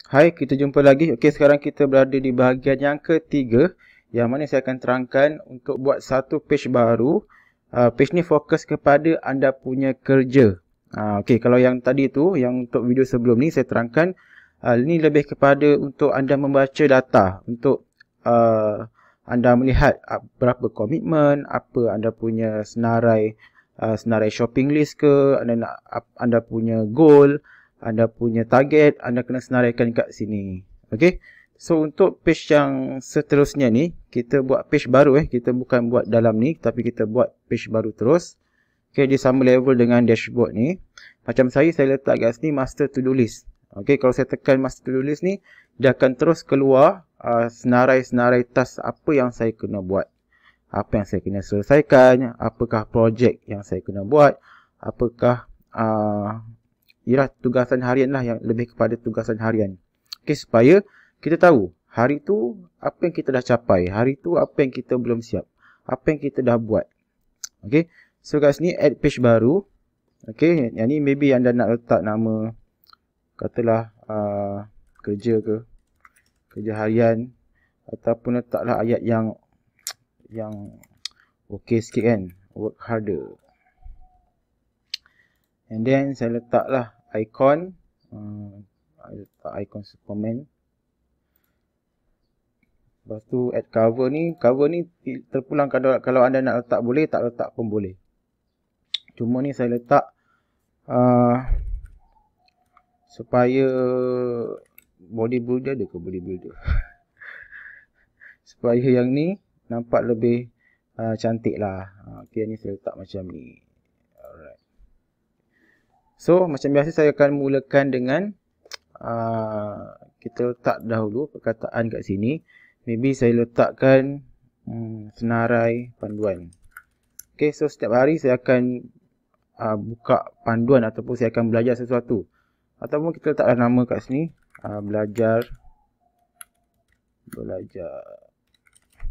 Hai, kita jumpa lagi. Okey, sekarang kita berada di bahagian yang ketiga, yang mana saya akan terangkan untuk buat satu page baru. Page ni fokus kepada anda punya kerja. Okey, kalau yang tadi tu, yang untuk video sebelum ni saya terangkan, ini lebih kepada untuk anda membaca data, untuk anda melihat berapa komitmen, apa anda punya senarai shopping list ke, anda punya goal, anda punya target, anda kena senaraikan kat sini. Okey. So untuk page yang seterusnya ni, kita buat page baru kita bukan buat dalam ni tapi kita buat page baru terus. Okey, dia sama level dengan dashboard ni. Macam saya letak kat sini master to do list. Okey, kalau saya tekan master to do list ni, dia akan terus keluar senarai-senarai task apa yang saya kena buat. Apa yang saya kena selesaikan, apakah projek yang saya kena buat, apakah ialah tugasan harian lah, yang lebih kepada tugasan harian. Okey, supaya kita tahu hari tu apa yang kita dah capai, hari tu apa yang kita belum siap, apa yang kita dah buat. Okey, so kat sini add page baru. Okey, yang ni maybe anda nak letak nama, katalah kerja ke, kerja harian, ataupun letaklah ayat yang okey sikit kan, work harder. And then saya letaklah icon, letak icon Superman. Lepas tu add cover ni terpulang kalau anda nak letak boleh, tak letak pun boleh. Cuma ni saya letak supaya bodybuilder ada ke bodybuilder. Supaya yang ni nampak lebih cantik lah. Okay, ni saya letak macam ni. Alright. So macam biasa saya akan mulakan dengan kita letak dahulu perkataan kat sini. Maybe saya letakkan senarai panduan. Okay, so setiap hari saya akan buka panduan ataupun saya akan belajar sesuatu. Ataupun kita letaklah nama kat sini,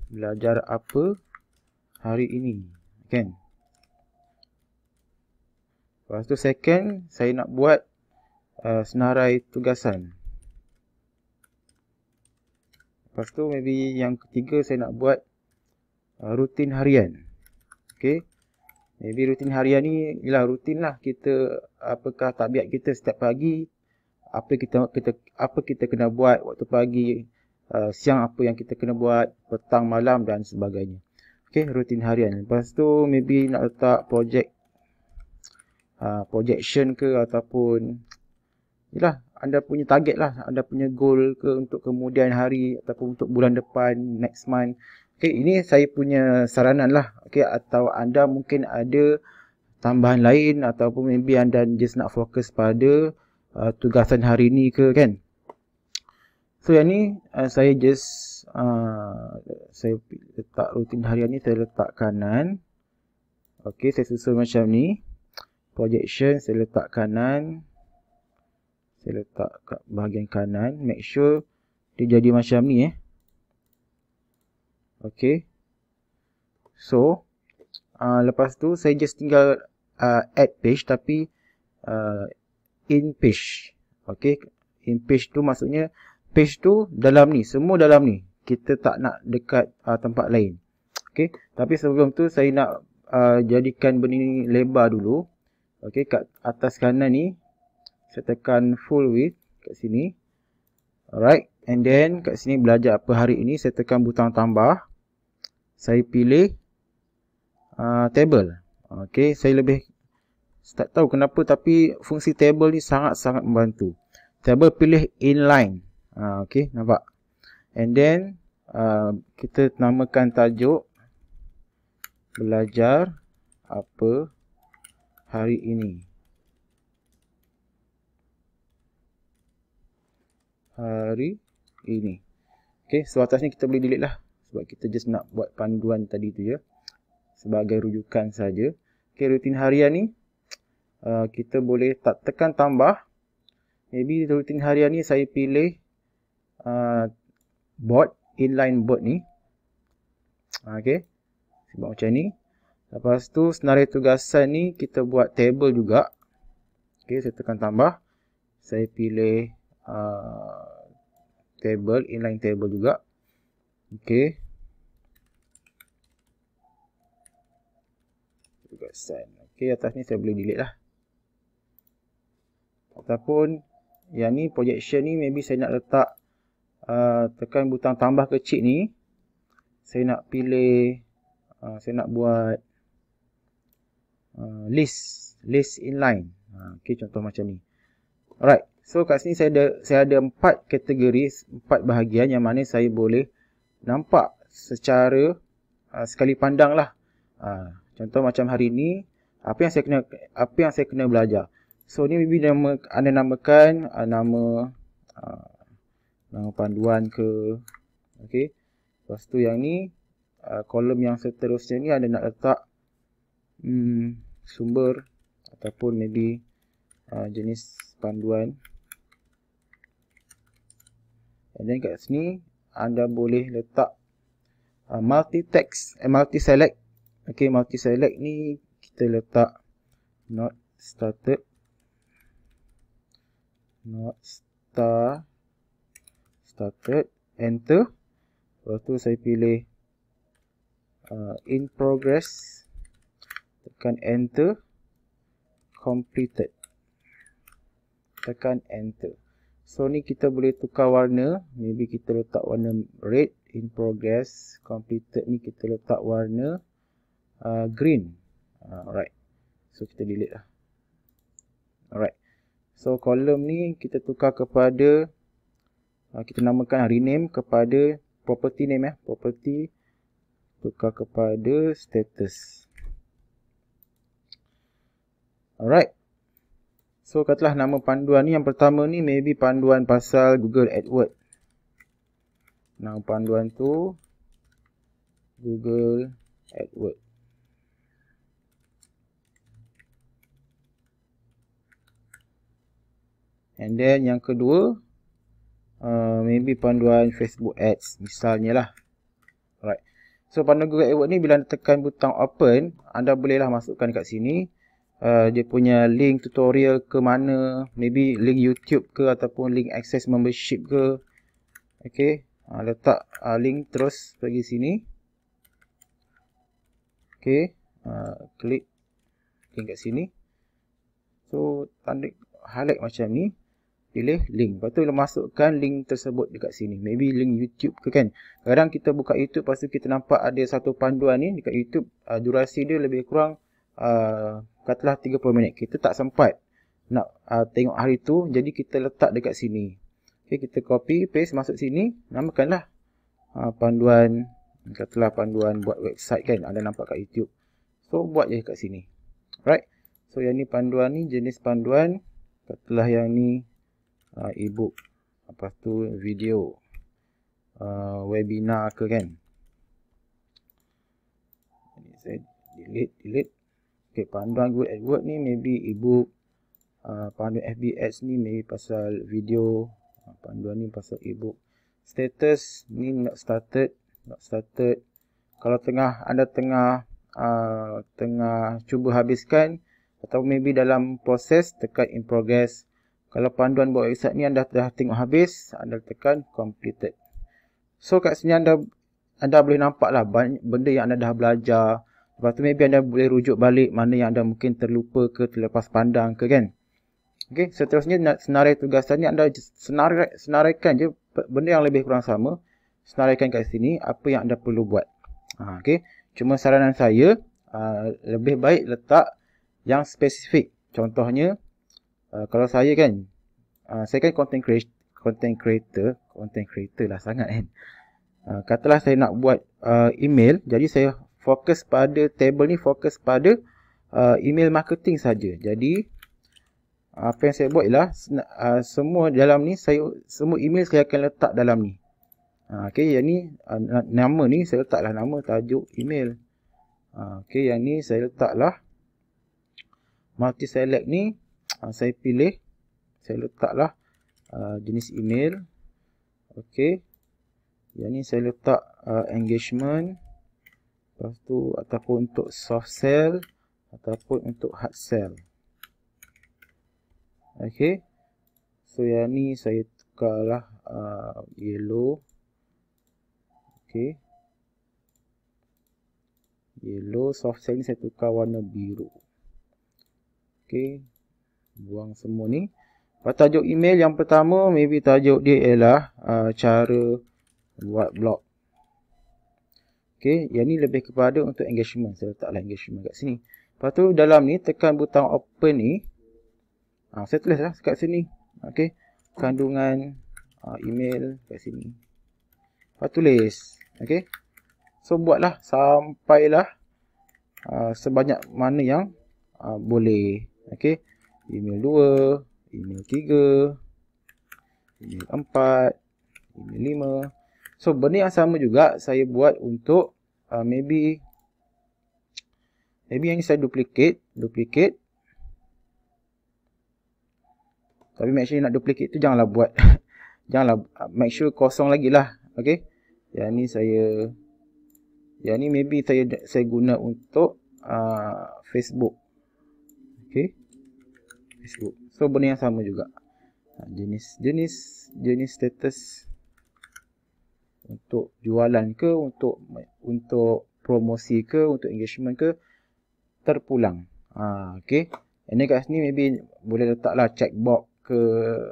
belajar apa hari ini, kan? Lepas tu second, saya nak buat senarai tugasan. Lepas tu maybe yang ketiga saya nak buat rutin harian. Okay, maybe rutin harian ni ialah rutin lah kita, apakah tabiat kita setiap pagi, apa kita kena buat waktu pagi, siang apa yang kita kena buat, petang, malam dan sebagainya. Okay, rutin harian. Lepas tu maybe nak letak projection ke, ataupun yalah, anda punya target lah, anda punya goal ke untuk kemudian hari ataupun untuk bulan depan, next month. Okay, ini saya punya saranan lah. Okay, atau anda mungkin ada tambahan lain, ataupun maybe anda just nak fokus pada tugasan hari ni ke, kan? So yang ni saya just saya letak rutin harian ni, saya letak kanan. Okay, saya susun macam ni. Projection saya letak kanan. Saya letak kat bahagian kanan. Make sure dia jadi macam ni Okay. So lepas tu saya just tinggal add page, tapi in page. Okay, in page tu maksudnya page tu dalam ni, semua dalam ni. Kita tak nak dekat tempat lain. Okay, tapi sebelum tu saya nak jadikan benda ni lebar dulu. Okay, kat atas kanan ni saya tekan full width kat sini. Alright, and then kat sini belajar apa hari ini, saya tekan butang tambah. Saya pilih table. Okay, saya lebih tak tahu kenapa, tapi fungsi table ni sangat-sangat membantu. Table pilih inline. Okay, nampak? And then kita namakan tajuk belajar apa hari ini. Hari ini. Okay, so atas ni kita boleh delete lah, sebab kita just nak buat panduan tadi tu je, sebagai rujukan saja. Okay, rutin harian ni kita boleh tekan tambah. Maybe rutin harian ni saya pilih board, inline board ni. Okay, sebab macam ni. Lepas tu senarai tugasan ni kita buat table juga. Okay, saya tekan tambah. Saya pilih table, inline table juga. Okey. Juga send. Okey, atas ni saya boleh delete lah. Ataupun yang ni projection ni maybe saya nak letak tekan butang tambah kecil ni. Saya nak pilih saya nak buat list inline. Okey, contoh macam ni. Alright. So kat sini saya ada 4 kategori, 4 bahagian yang mana saya boleh nampak secara sekali pandang lah. Contoh macam hari ni, apa yang saya kena belajar. So ni maybe anda namakan nama panduan ke. Okey. Lepas tu yang ni kolom yang seterusnya ni anda nak letak sumber ataupun maybe jenis panduan. And then kat sini anda boleh letak multi select. Okey, multi select ni kita letak not started, enter. Lepas tu saya pilih in progress, tekan enter, completed, tekan enter. So ni kita boleh tukar warna, maybe kita letak warna red, in progress, completed ni kita letak warna green. Alright, so kita delete lah. Alright, so kolom ni kita tukar kepada kita namakan rename kepada property name property, tukar kepada status. Alright, so katalah nama panduan ni, yang pertama ni maybe panduan pasal Google AdWords. Nama panduan tu Google AdWords. And then yang kedua maybe panduan Facebook Ads misalnya lah. Alright. So panduan Google AdWords ni bila anda tekan butang open, anda bolehlah masukkan kat sini dia punya link tutorial ke mana, maybe link YouTube ke ataupun link access membership ke. Okey, letak link terus pergi sini. Okey, klik link kat sini. So tanda highlight macam ni, pilih link. Lepas tu bila masukkan link tersebut dekat sini. Maybe link YouTube ke kan. Kadang kita buka YouTube, lepas tu kita nampak ada satu panduan ni dekat YouTube. Durasi dia lebih kurang katalah 30 minit. Kita tak sempat nak tengok hari tu. Jadi kita letak dekat sini. Okay, kita copy, paste, masuk sini. Namakanlah panduan. Katalah panduan buat website kan. Anda nampak kat YouTube. So buat je kat sini. Right. So yang ni panduan ni, jenis panduan. Katalah yang ni ebook, lepas tu video, webinar ke kan. Ini saya delete. Okay, panduan Google AdWords ni maybe ebook, panduan FB Ads ni maybe pasal video, panduan ni pasal ebook. Status ni not started. Kalau anda tengah cuba habiskan atau maybe dalam proses, tekan in progress. Kalau panduan buat website ni anda dah tengok habis, anda tekan completed. So kat sini anda boleh nampak lah banyak benda yang anda dah belajar. Lepas tu maybe anda boleh rujuk balik mana yang anda mungkin terlupa ke, terlepas pandang ke kan. Okay, seterusnya senarai tugasan ni anda senaraikan je benda yang lebih kurang sama. Senaraikan kat sini apa yang anda perlu buat. Okay, cuma saranan saya lebih baik letak yang spesifik. Contohnya kalau saya kan, saya kan content creator lah sangat kan. Katalah saya nak buat email, jadi saya fokus pada table ni, fokus pada email marketing saja. Jadi apa yang saya buat ialah semua dalam ni semua email saya akan letak dalam ni. Okey, yang ni nama ni saya letaklah nama, tajuk, email. Okey, yang ni saya letaklah multi select ni. Saya pilih, saya letaklah jenis email. Okey, yang ni saya letak engagement. Lepas tu ataupun untuk soft sell ataupun untuk hard sell. Okey, so yang ni saya tukarlah yellow. Okey. Yellow, soft cell ni saya tukar warna biru. Okey. Buang semua ni. Tajuk email yang pertama, maybe tajuk dia ialah cara buat blog. Okey, yang ni lebih kepada untuk engagement. Saya letaklah engagement kat sini. Lepas tu dalam ni tekan butang open ni. Saya tulislah kat sini. Okey, kandungan email kat sini. Lepas tulis. Okey. So buatlah sampailah sebanyak mana yang boleh. Okey. Email 2, email 3, email 4, email 5. So benda yang sama juga saya buat untuk maybe yang ni saya duplicate. Tapi make sure nak duplicate tu janganlah buat janganlah, make sure kosong lagi lah. Okey. Yang ni maybe saya guna untuk Facebook. Okey. Facebook. So benda yang sama juga. Jenis status untuk jualan ke, untuk promosi ke, untuk engagement ke, terpulang. Okey. Ini kat sini maybe boleh letaklah checkbox ke,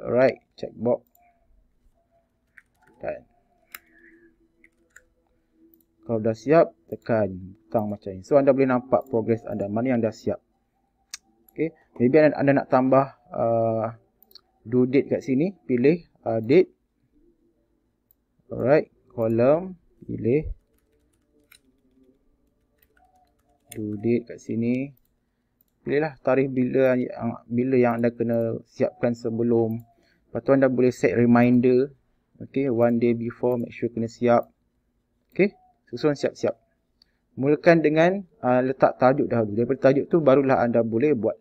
right? Checkbox. Kan. Kalau dah siap, tekan butang macam ni. So anda boleh nampak progress anda, mana yang dah siap. Okay. Maybe anda nak tambah due date kat sini. Pilih date. Alright. Column. Pilih due date kat sini. Pilihlah tarikh bila yang anda kena siapkan sebelum. Lepas tu anda boleh set reminder. Okay. One day before. Make sure kena siap. Okay. Susun siap-siap. Mulakan dengan letak tajuk dahulu. Daripada tajuk tu barulah anda boleh buat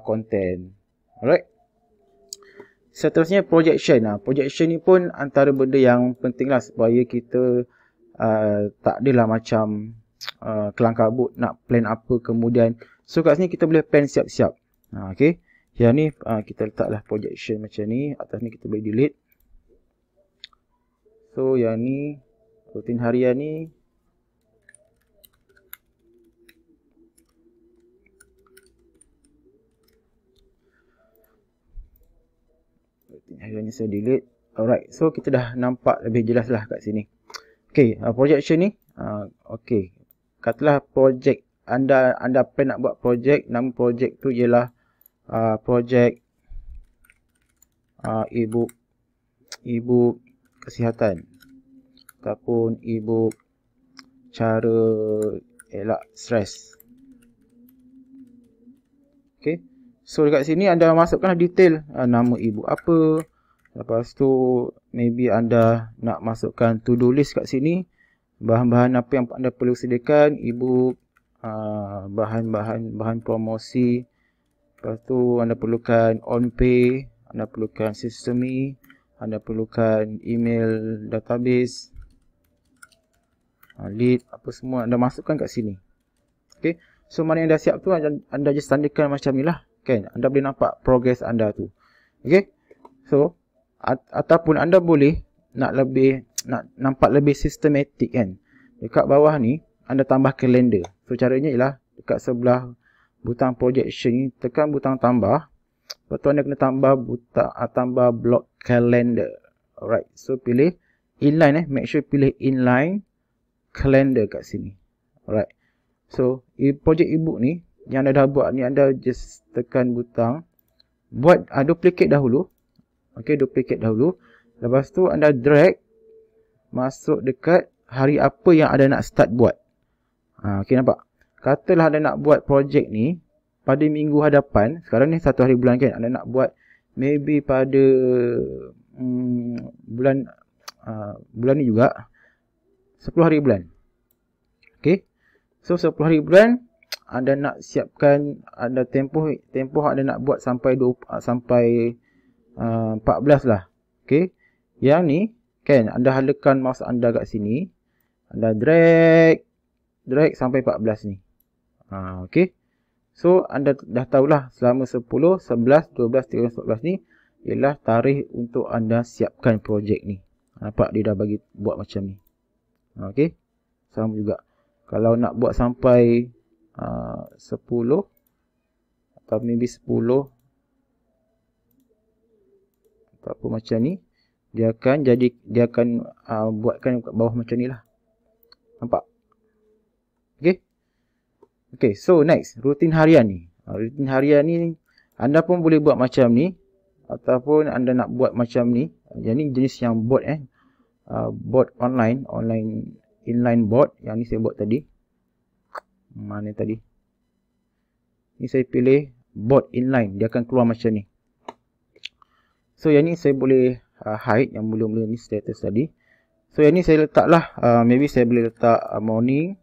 content. Alright. Seterusnya projection. Projection ni pun antara benda yang penting lah supaya kita tak adalah macam kelang kabut nak plan apa kemudian. So kat sini kita boleh plan siap-siap. Okay. Yang ni kita letaklah projection macam ni. Atas ni kita boleh delete. So yang ni rutin harian ni. Hanya saya delete. Alright, so kita dah nampak lebih jelas lah kat sini. Okay, projection ni. Okay, katalah projek anda plan nak buat projek. Nama projek tu ialah projek ebook kesihatan ataupun ebook cara elak stres. Okay, so dekat sini anda masukkanlah detail nama ebook apa. Lepas tu maybe anda nak masukkan to-do list kat sini. Bahan-bahan apa yang anda perlu sediakan. Ebook, bahan promosi. Lepas tu anda perlukan on-pay. Anda perlukan system-me. Anda perlukan email database. Lead, apa semua anda masukkan kat sini. Okay. So mana yang dah siap tu anda just tandakan macam ni lah. Kan? Anda boleh nampak progress anda tu. Okay. So ataupun anda boleh nak nampak lebih sistematik kan. Dekat bawah ni anda tambah kalender. So caranya ialah dekat sebelah butang projection ni tekan butang tambah. Lepas tu anda kena tambah block calendar. Alright. So pilih inline make sure pilih inline calendar kat sini. Alright. So projek ebook ni yang anda dah buat ni anda just tekan butang buat duplicate dahulu. Okey, duplicate dahulu. Lepas tu anda drag masuk dekat hari apa yang anda nak start buat. Okey, nampak? Katalah anda nak buat projek ni pada minggu hadapan. Sekarang ni 1 hari bulan kan. Anda nak buat maybe pada bulan ni juga 10 hari bulan. Okey. So 10 hari bulan anda nak siapkan anda tempoh anda nak buat sampai 14 lah. Okey. Yang ni kan anda halakan mouse anda kat sini. Anda drag sampai 14 ni. Okey. So anda dah tahulah selama 10, 11, 12, 13, 14 ni ialah tarikh untuk anda siapkan projek ni. Nampak dia dah bagi buat macam ni. Okey. Sama juga. Kalau nak buat sampai 10 atau maybe 10 ataupun macam ni, dia akan buatkan kat bawah macam ni lah. Nampak? Okey. Okey, so next, rutin harian ni. Rutin harian ni anda pun boleh buat macam ni ataupun anda nak buat macam ni. Yang ni jenis yang board board online inline board. Yang ni saya buat tadi. Mana tadi? Ni saya pilih board inline, dia akan keluar macam ni. So yang ni saya boleh hide yang mula-mula ni status tadi. So yang ni saya letaklah maybe saya boleh letak morning.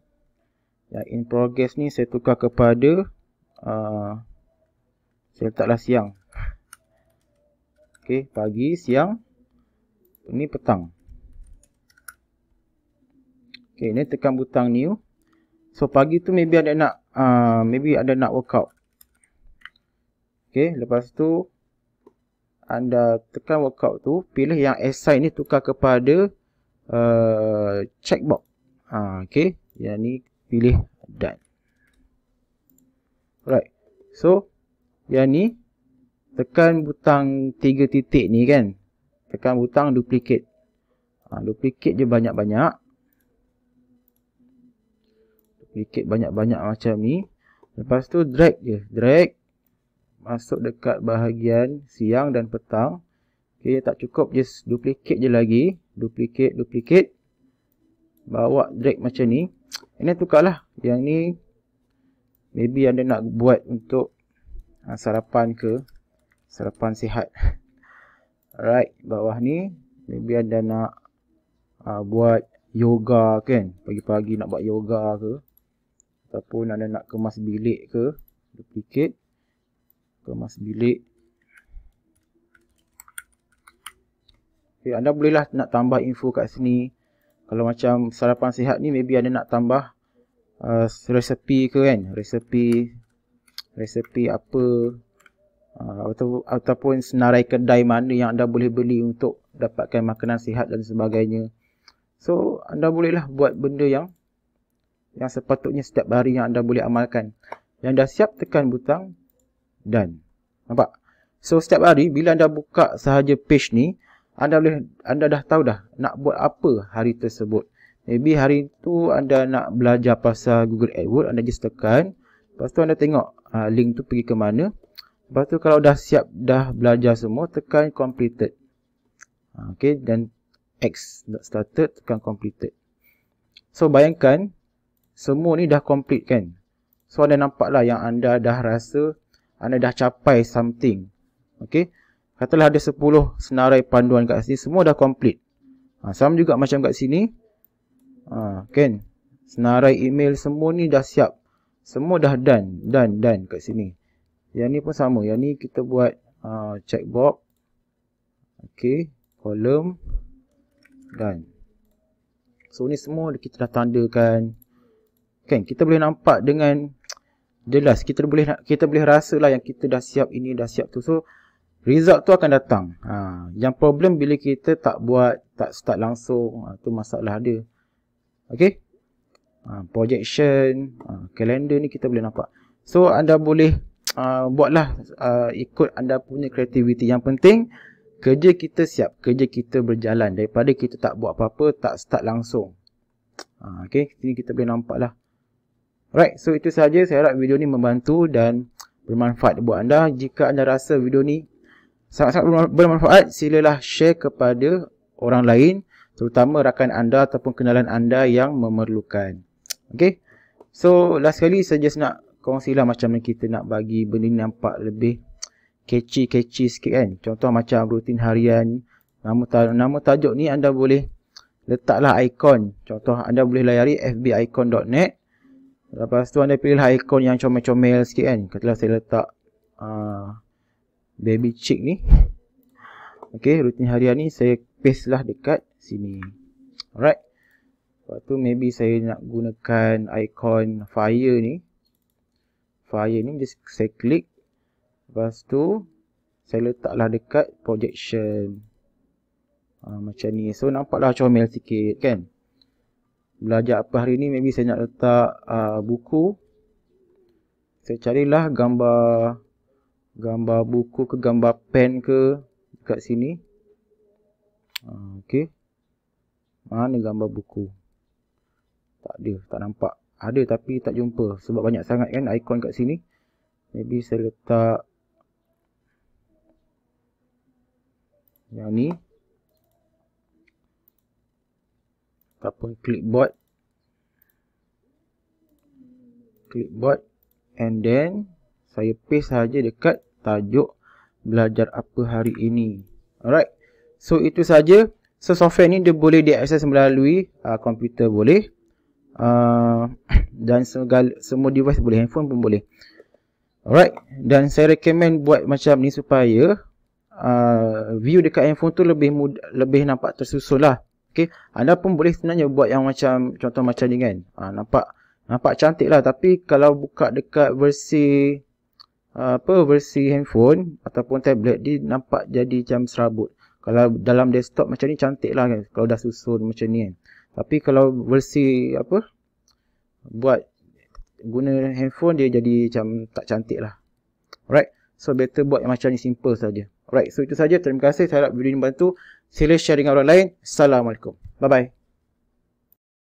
Yang in progress ni saya tukar kepada saya letaklah siang. Okey, pagi, siang. Ini petang. Okey, ni tekan butang new. So pagi tu maybe ada nak workout. Okey, lepas tu anda tekan workout tu, pilih yang assign ni tukar kepada checkbox. Okey, yang ni pilih done. Right. So yang ni tekan butang 3 titik ni kan. Tekan butang duplicate. Duplicate je banyak-banyak. Duplicate banyak-banyak macam ni. Lepas tu drag je. Drag. Masuk dekat bahagian siang dan petang. Okay, tak cukup. Just duplicate je lagi. Duplicate. Bawa drag macam ni. Ini tukarlah. Yang ni maybe anda nak buat untuk sarapan ke. Sarapan sihat. Alright. Bawah ni maybe anda nak buat yoga kan. Pagi-pagi nak buat yoga ke. Ataupun anda nak kemas bilik ke. Duplicate. Kemas bilik. Okay, anda bolehlah nak tambah info kat sini. Kalau macam sarapan sihat ni maybe anda nak tambah resepi ke kan. Resepi apa. Ataupun senarai kedai mana yang anda boleh beli untuk dapatkan makanan sihat dan sebagainya. So anda bolehlah buat benda yang sepatutnya setiap hari yang anda boleh amalkan. Yang dah siap, tekan butang done. Nampak? So setiap hari bila anda buka sahaja page ni, anda dah tahu dah nak buat apa hari tersebut. Maybe hari tu anda nak belajar pasal Google AdWords, anda just tekan. Lepas tu anda tengok link tu pergi ke mana. Lepas tu kalau dah siap, dah belajar semua, tekan completed. Okay, dan X not started, tekan completed. So bayangkan semua ni dah complete kan. So anda nampaklah yang anda dah rasa anda dah capai something. Okay, katalah ada 10 senarai panduan kat sini, semua dah complete. Sama juga macam kat sini. Kan, senarai email semua ni dah siap. Semua dah done kat sini. Yang ni pun sama. Yang ni kita buat checkbox. Okay, kolom done. So ni semua kita dah tandakan. Kan, kita boleh nampak dengan jelas. Kita boleh rasa lah yang kita dah siap ini, dah siap tu. So result tu akan datang. Yang problem bila kita tak start langsung, tu masalah dia. Okay, projection, calendar ni kita boleh nampak. So anda boleh buatlah ikut anda punya kreativiti. Yang penting kerja kita siap, kerja kita berjalan, daripada kita tak buat apa-apa, tak start langsung. Okay, sini kita boleh nampak lah. Alright, so itu sahaja. Saya harap video ni membantu dan bermanfaat buat anda. Jika anda rasa video ni sangat-sangat bermanfaat, silalah share kepada orang lain, terutama rakan anda ataupun kenalan anda yang memerlukan. Okay, so last kali saya just nak kongsilah macam mana kita nak bagi benda ni nampak lebih catchy sikit kan. Contoh macam rutin harian. Nama tajuk ni anda boleh letaklah ikon. Contoh anda boleh layari fbicon.net. Lepas tu anda pilihlah ikon yang comel-comel sikit kan. Katalah saya letak baby chick ni. Okay, rutin harian ni saya paste lah dekat sini. Alright. Lepas tu maybe saya nak gunakan ikon fire ni. Fire ni just saya klik. Lepas tu saya letaklah dekat projection. Macam ni. So nampaklah comel sikit kan. Belajar apa hari ni, maybe saya nak letak buku. Saya carilah gambar buku ke gambar pen ke dekat sini. Okey. Mana gambar buku? Tak ada, tak nampak. Ada tapi tak jumpa sebab banyak sangat kan ikon kat sini. Maybe saya letak yang ni. Ataupun clipboard. And then saya paste saja dekat tajuk belajar apa hari ini. Alright. So itu saja. So software ni dia boleh diakses melalui komputer boleh. Dan semua device boleh, handphone pun boleh. Alright. Dan saya recommend buat macam ni supaya view dekat handphone tu lebih nampak tersusun lah. Okay. Anda pun boleh sebenarnya buat yang macam contoh macam ni kan. Nampak cantik lah. Tapi kalau buka dekat versi versi handphone ataupun tablet, dia nampak jadi macam serabut. Kalau dalam desktop macam ni cantik lah kan, kalau dah susun macam ni kan. Tapi kalau versi buat guna handphone, dia jadi macam tak cantik lah. Alright. So better buat yang macam ni, simple saja. Alright. So itu saja. Terima kasih. Saya harap video ini membantu. Sila share dengan orang lain. Assalamualaikum. Bye bye.